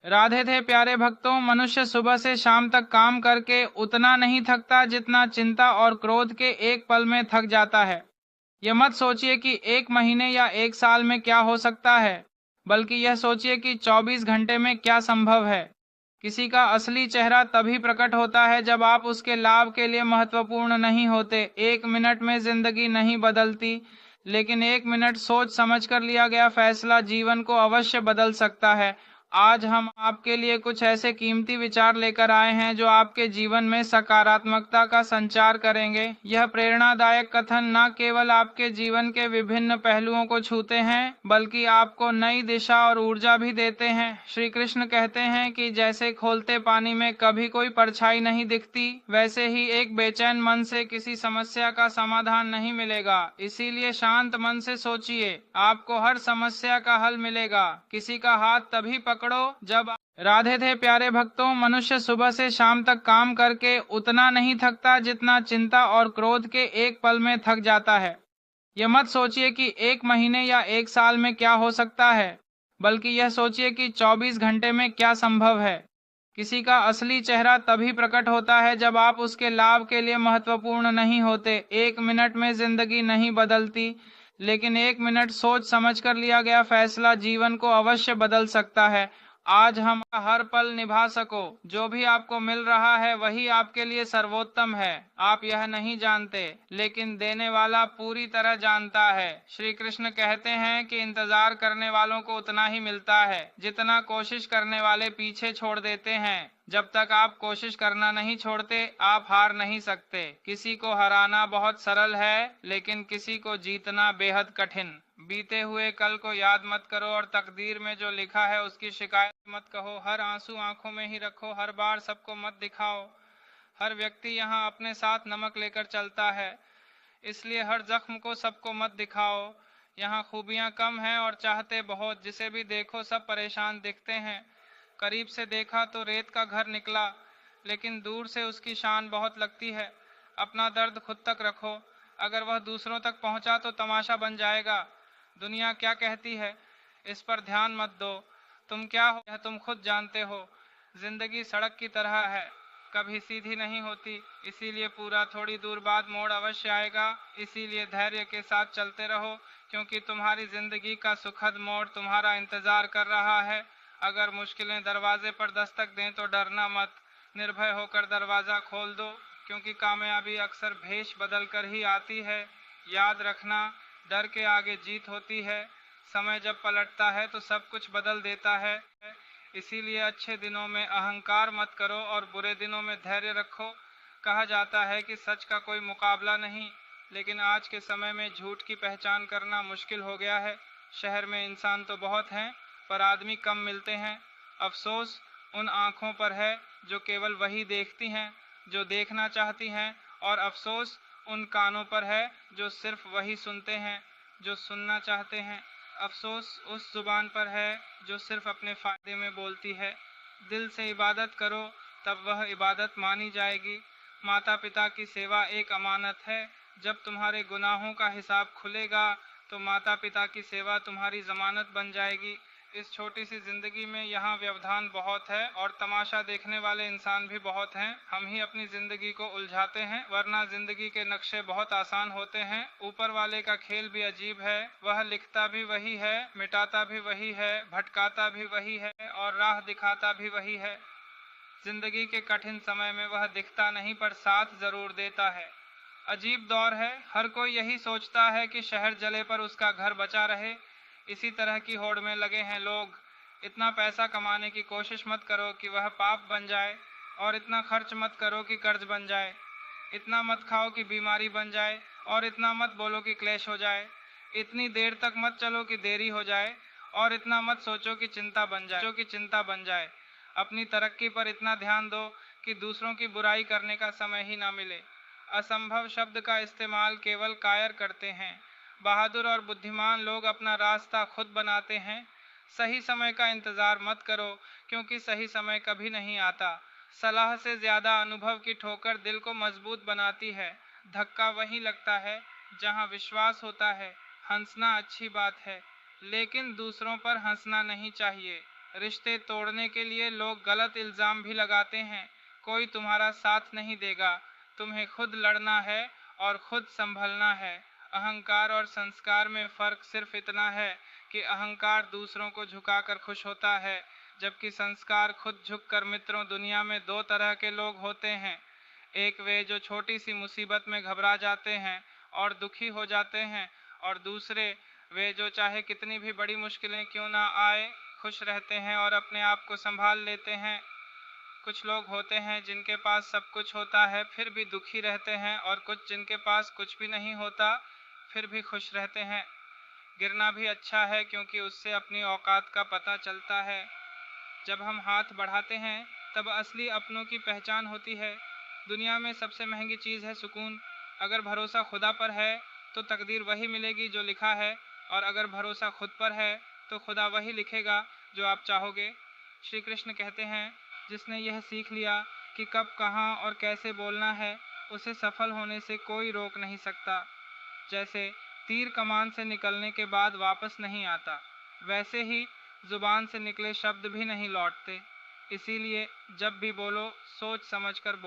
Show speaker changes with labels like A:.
A: राधे थे प्यारे भक्तों। मनुष्य सुबह से शाम तक काम करके उतना नहीं थकता जितना चिंता और क्रोध के एक पल में थक जाता है। यह मत सोचिए कि 1 महीने या 1 साल में क्या हो सकता है, बल्कि यह सोचिए कि 24 घंटे में क्या संभव है। किसी का असली चेहरा तभी प्रकट होता है जब आप उसके लाभ के लिए महत्वपूर्ण नहीं होते। 1 मिनट में जिंदगी नहीं बदलती, लेकिन 1 मिनट सोच समझ कर लिया गया फैसला जीवन को अवश्य बदल सकता है। आज हम आपके लिए कुछ ऐसे कीमती विचार लेकर आए हैं जो आपके जीवन में सकारात्मकता का संचार करेंगे। यह प्रेरणादायक कथन न केवल आपके जीवन के विभिन्न पहलुओं को छूते हैं, बल्कि आपको नई दिशा और ऊर्जा भी देते हैं। श्री कृष्ण कहते हैं कि जैसे खोलते पानी में कभी कोई परछाई नहीं दिखती, वैसे ही एक बेचैन मन से किसी समस्या का समाधान नहीं मिलेगा। इसीलिए शांत मन से सोचिए, आपको हर समस्या का हल मिलेगा। किसी का हाथ तभी पकड़ो जब राधे थे प्यारे भक्तों। मनुष्य सुबह से शाम तक काम करके उतना नहीं थकता जितना चिंता और क्रोध के एक पल में थक जाता है। यह मत सोचिए कि 1 महीने या 1 साल में क्या हो सकता है, बल्कि यह सोचिए कि 24 घंटे में क्या संभव है। किसी का असली चेहरा तभी प्रकट होता है जब आप उसके लाभ के लिए महत्वपूर्ण नहीं होते। 1 मिनट में जिंदगी नहीं बदलती, लेकिन 1 मिनट सोच समझ कर लिया गया फैसला जीवन को अवश्य बदल सकता है। आज हम हर पल निभा सको। जो भी आपको मिल रहा है वही आपके लिए सर्वोत्तम है। आप यह नहीं जानते, लेकिन देने वाला पूरी तरह जानता है। श्री कृष्ण कहते हैं कि इंतजार करने वालों को उतना ही मिलता है जितना कोशिश करने वाले पीछे छोड़ देते हैं। जब तक आप कोशिश करना नहीं छोड़ते, आप हार नहीं सकते। किसी को हराना बहुत सरल है, लेकिन किसी को जीतना बेहद कठिन। बीते हुए कल को याद मत करो और तकदीर में जो लिखा है उसकी शिकायत मत कहो। हर आंसू आंखों में ही रखो, हर बार सबको मत दिखाओ। हर व्यक्ति यहाँ अपने साथ नमक लेकर चलता है, इसलिए हर जख्म को सबको मत दिखाओ। यहाँ खूबियाँ कम हैं और चाहते बहुत। जिसे भी देखो सब परेशान दिखते हैं। करीब से देखा तो रेत का घर निकला, लेकिन दूर से उसकी शान बहुत लगती है। अपना दर्द खुद तक रखो, अगर वह दूसरों तक पहुंचा तो तमाशा बन जाएगा। दुनिया क्या कहती है इस पर ध्यान मत दो। तुम क्या हो यह तुम खुद जानते हो। जिंदगी सड़क की तरह है, कभी सीधी नहीं होती, इसीलिए पूरा थोड़ी दूर बाद मोड़ अवश्य आएगा। इसीलिए धैर्य के साथ चलते रहो, क्योंकि तुम्हारी जिंदगी का सुखद मोड़ तुम्हारा इंतजार कर रहा है। अगर मुश्किलें दरवाजे पर दस्तक दें तो डरना मत, निर्भय होकर दरवाज़ा खोल दो, क्योंकि कामयाबी अक्सर भेष बदल कर ही आती है। याद रखना, डर के आगे जीत होती है। समय जब पलटता है तो सब कुछ बदल देता है। इसीलिए अच्छे दिनों में अहंकार मत करो और बुरे दिनों में धैर्य रखो। कहा जाता है कि सच का कोई मुकाबला नहीं, लेकिन आज के समय में झूठ की पहचान करना मुश्किल हो गया है। शहर में इंसान तो बहुत हैं, पर आदमी कम मिलते हैं। अफसोस उन आँखों पर है जो केवल वही देखती हैं जो देखना चाहती हैं, और अफसोस उन कानों पर है जो सिर्फ वही सुनते हैं जो सुनना चाहते हैं। अफसोस उस जुबान पर है जो सिर्फ अपने फ़ायदे में बोलती है। दिल से इबादत करो, तब वह इबादत मानी जाएगी। माता पिता की सेवा एक अमानत है। जब तुम्हारे गुनाहों का हिसाब खुलेगा तो माता पिता की सेवा तुम्हारी ज़मानत बन जाएगी। इस छोटी सी जिंदगी में यहाँ व्यवधान बहुत है और तमाशा देखने वाले इंसान भी बहुत हैं। हम ही अपनी जिंदगी को उलझाते हैं, वरना जिंदगी के नक्शे बहुत आसान होते हैं। ऊपर वाले का खेल भी अजीब है, वह लिखता भी वही है, मिटाता भी वही है, भटकाता भी वही है और राह दिखाता भी वही है। जिंदगी के कठिन समय में वह दिखता नहीं पर साथ जरूर देता है। अजीब दौर है, हर कोई यही सोचता है कि शहर जले पर उसका घर बचा रहे। इसी तरह की होड़ में लगे हैं लोग। इतना पैसा कमाने की कोशिश मत करो कि वह पाप बन जाए, और इतना खर्च मत करो कि कर्ज बन जाए। इतना मत खाओ कि बीमारी बन जाए, और इतना मत बोलो कि क्लेश हो जाए। इतनी देर तक मत चलो कि देरी हो जाए, और इतना मत सोचो कि चिंता बन जाए। अपनी तरक्की पर इतना ध्यान दो कि दूसरों की बुराई करने का समय ही ना मिले। असंभव शब्द का इस्तेमाल केवल कायर करते हैं। बहादुर और बुद्धिमान लोग अपना रास्ता खुद बनाते हैं। सही समय का इंतज़ार मत करो, क्योंकि सही समय कभी नहीं आता। सलाह से ज़्यादा अनुभव की ठोकर दिल को मजबूत बनाती है। धक्का वहीं लगता है जहां विश्वास होता है। हंसना अच्छी बात है, लेकिन दूसरों पर हंसना नहीं चाहिए। रिश्ते तोड़ने के लिए लोग गलत इल्ज़ाम भी लगाते हैं। कोई तुम्हारा साथ नहीं देगा, तुम्हें खुद लड़ना है और खुद संभलना है। अहंकार और संस्कार में फ़र्क सिर्फ इतना है कि अहंकार दूसरों को झुकाकर खुश होता है, जबकि संस्कार खुद झुककर मित्रों, दुनिया में दो तरह के लोग होते हैं। एक वे जो छोटी सी मुसीबत में घबरा जाते हैं और दुखी हो जाते हैं, और दूसरे वे जो चाहे कितनी भी बड़ी मुश्किलें क्यों ना आए, खुश रहते हैं और अपने आप को संभाल लेते हैं। कुछ लोग होते हैं जिनके पास सब कुछ होता है फिर भी दुखी रहते हैं, और कुछ जिनके पास कुछ भी नहीं होता फिर भी खुश रहते हैं। गिरना भी अच्छा है क्योंकि उससे अपनी औकात का पता चलता है। जब हम हाथ बढ़ाते हैं तब असली अपनों की पहचान होती है। दुनिया में सबसे महंगी चीज़ है सुकून। अगर भरोसा खुदा पर है तो तकदीर वही मिलेगी जो लिखा है, और अगर भरोसा खुद पर है तो खुदा वही लिखेगा जो आप चाहोगे। श्री कृष्ण कहते हैं, जिसने यह सीख लिया कि कब, कहाँ और कैसे बोलना है, उसे सफल होने से कोई रोक नहीं सकता। जैसे तीर कमान से निकलने के बाद वापस नहीं आता, वैसे ही जुबान से निकले शब्द भी नहीं लौटते। इसीलिए जब भी बोलो सोच समझ कर बोलो।